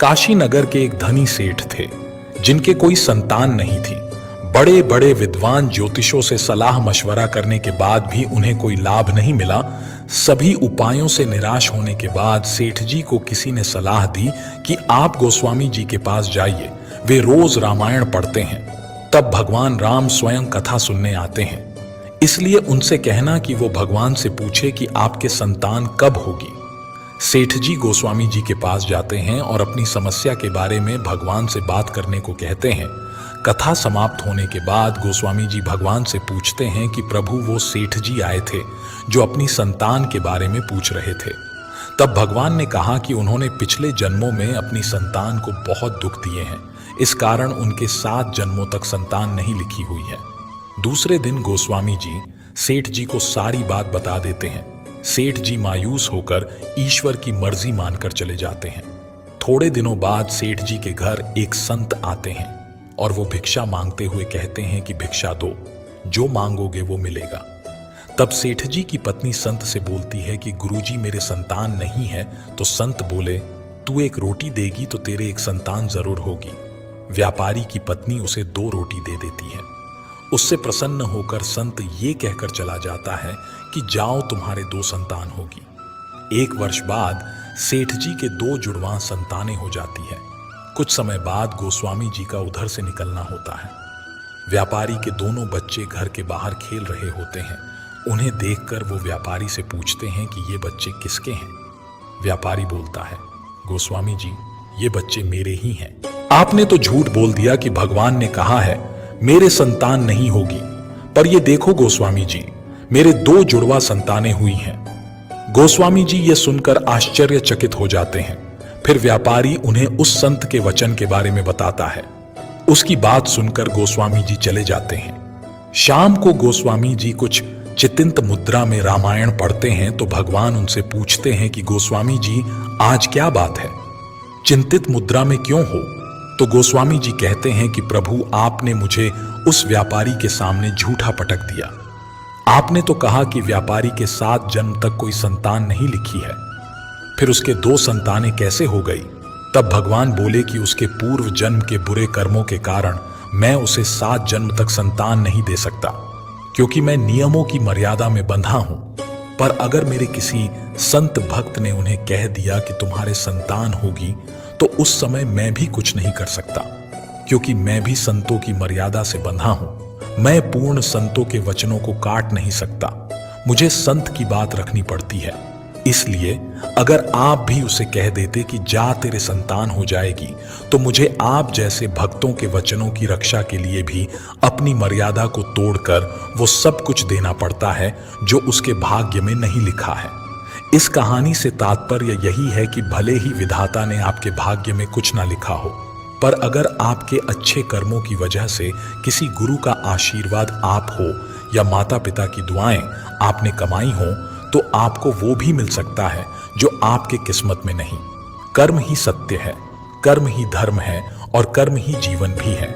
काशी नगर के एक धनी सेठ थे जिनके कोई संतान नहीं थी। बड़े बड़े विद्वान ज्योतिषों से सलाह मशवरा करने के बाद भी उन्हें कोई लाभ नहीं मिला। सभी उपायों से निराश होने के बाद सेठ जी को किसी ने सलाह दी कि आप गोस्वामी जी के पास जाइए, वे रोज रामायण पढ़ते हैं। तब भगवान राम स्वयं कथा सुनने आते हैं, इसलिए उनसे कहना कि वो भगवान से पूछे कि आपके संतान कब होगी। सेठ जी गोस्वामी जी के पास जाते हैं और अपनी समस्या के बारे में भगवान से बात करने को कहते हैं। कथा समाप्त होने के बाद गोस्वामी जी भगवान से पूछते हैं कि प्रभु, वो सेठ जी आए थे जो अपनी संतान के बारे में पूछ रहे थे। तब भगवान ने कहा कि उन्होंने पिछले जन्मों में अपनी संतान को बहुत दुख दिए हैं, इस कारण उनके 7 जन्मों तक संतान नहीं लिखी हुई है। दूसरे दिन गोस्वामी जी सेठ जी को सारी बात बता देते हैं। सेठ जी मायूस होकर ईश्वर की मर्जी मानकर चले जाते हैं। थोड़े दिनों बाद सेठ जी के घर एक संत आते हैं और वो भिक्षा मांगते हुए कहते हैं कि भिक्षा दो, जो मांगोगे वो मिलेगा। तब सेठ जी की पत्नी संत से बोलती है कि गुरुजी, मेरे संतान नहीं है। तो संत बोले, तू एक रोटी देगी तो तेरे एक संतान जरूर होगी। व्यापारी की पत्नी उसे 2 रोटी दे देती है। उससे प्रसन्न होकर संत ये कहकर चला जाता है कि जाओ, तुम्हारे 2 संतान होगी। 1 वर्ष बाद सेठ जी के 2 जुड़वां संतानें हो जाती है। कुछ समय बाद गोस्वामी जी का उधर से निकलना होता है। व्यापारी के दोनों बच्चे घर के बाहर खेल रहे होते हैं। उन्हें देखकर वो व्यापारी से पूछते हैं कि ये बच्चे किसके हैं। व्यापारी बोलता है, गोस्वामी जी, ये बच्चे मेरे ही हैं। आपने तो झूठ बोल दिया कि भगवान ने कहा है मेरे संतान नहीं होगी, पर ये देखो गोस्वामी जी, मेरे 2 जुड़वा संतानें हुई हैं। गोस्वामी जी ये सुनकर आश्चर्यचकित हो जाते हैं। फिर व्यापारी उन्हें उस संत के वचन के बारे में बताता है। उसकी बात सुनकर गोस्वामी जी चले जाते हैं। शाम को गोस्वामी जी कुछ चितिंत मुद्रा में रामायण पढ़ते हैं तो भगवान उनसे पूछते हैं कि गोस्वामी जी, आज क्या बात है, चिंतित मुद्रा में क्यों हो? तो गोस्वामी जी कहते हैं कि प्रभु, आपने मुझे उस व्यापारी के सामने झूठा पटक दिया। आपने तो कहा कि व्यापारी के 7 जन्म तक कोई संतान नहीं लिखी है, फिर उसके 2 संतानें कैसे हो गई? तब भगवान बोले कि उसके पूर्व जन्म के बुरे कर्मों के कारण मैं उसे 7 जन्म तक संतान नहीं दे सकता, क्योंकि मैं नियमों की मर्यादा में बंधा हूं। पर अगर मेरे किसी संत भक्त ने उन्हें कह दिया कि तुम्हारे संतान होगी, तो उस समय मैं भी कुछ नहीं कर सकता, क्योंकि मैं भी संतों की मर्यादा से बंधा हूं। मैं पूर्ण संतों के वचनों को काट नहीं सकता, मुझे संत की बात रखनी पड़ती है। इसलिए अगर आप भी उसे कह देते कि जा, तेरे संतान हो जाएगी, तो मुझे आप जैसे भक्तों के वचनों की रक्षा के लिए भी अपनी मर्यादा को तोड़कर वो सब कुछ देना पड़ता है जो उसके भाग्य में नहीं लिखा है। इस कहानी से तात्पर्य यही है कि भले ही विधाता ने आपके भाग्य में कुछ ना लिखा हो, पर अगर आपके अच्छे कर्मों की वजह से किसी गुरु का आशीर्वाद आप हो या माता पिता की दुआएं आपने कमाई हो, तो आपको वो भी मिल सकता है जो आपके किस्मत में नहीं। कर्म ही सत्य है, कर्म ही धर्म है और कर्म ही जीवन भी है।